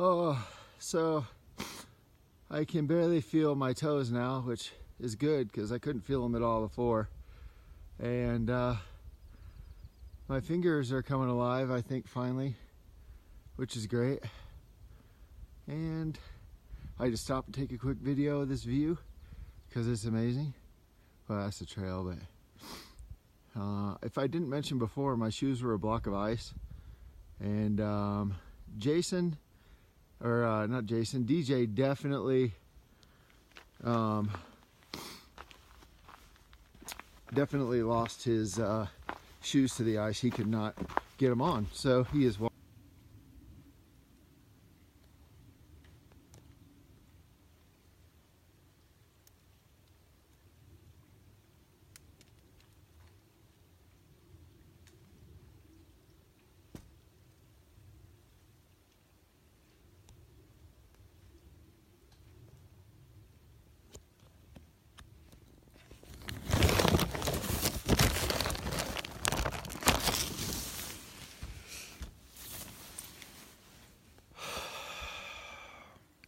Oh, so I can barely feel my toes now, which is good because I couldn't feel them at all before. And my fingers are coming alive, I think, finally, which is great. And I just stopped and take a quick video of this view because it's amazing. Well, that's the trail, but if I didn't mention before, my shoes were a block of ice. And Jason, or not Jason, DJ definitely definitely lost his shoes to the ice. He could not get them on, so he is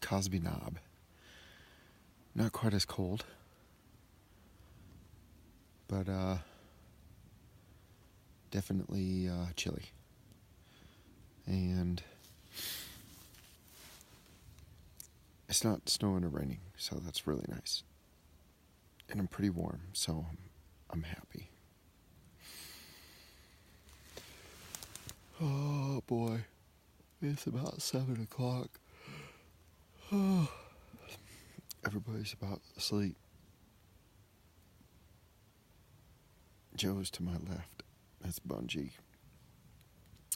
Cosby knob. Not quite as cold, but definitely chilly. And it's not snowing or raining, so that's really nice. And I'm pretty warm, so I'm happy. Oh boy, it's about 7 o'clock. Oh, everybody's about asleep. Joe's to my left. That's Bungie.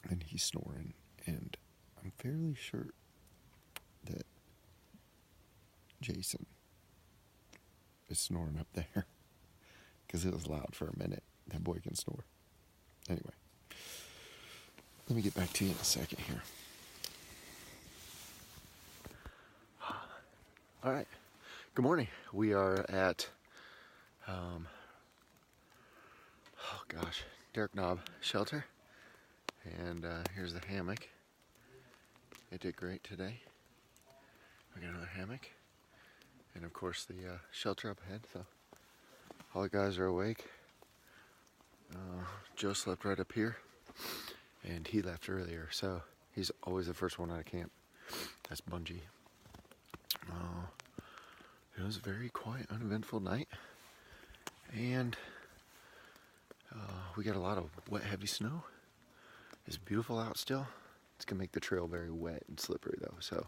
And he's snoring. And I'm fairly sure that Jason is snoring up there. Because it was loud for a minute. That boy can snore. Anyway. Let me get back to you in a second here. All right, good morning. We are at, Derek Knob Shelter, and here's the hammock. It did great today. We got another hammock, and of course the shelter up ahead. So all the guys are awake. Joe slept right up here, and he left earlier, so he's always the first one out of camp. That's Bungie. It was a very quiet, uneventful night, and we got a lot of wet, heavy snow. It's beautiful out still. It's gonna make the trail very wet and slippery though, so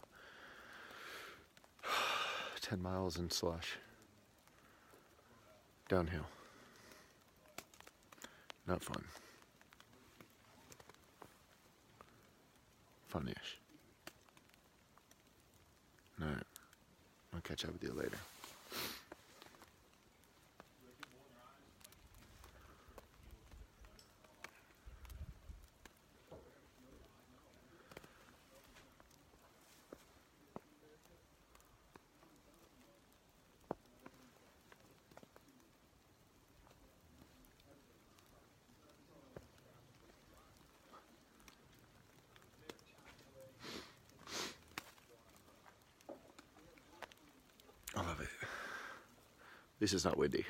10 miles in slush. Downhill. Not fun. Fun-ish. Alright. I'll catch up with you later. I love it. This is not windy.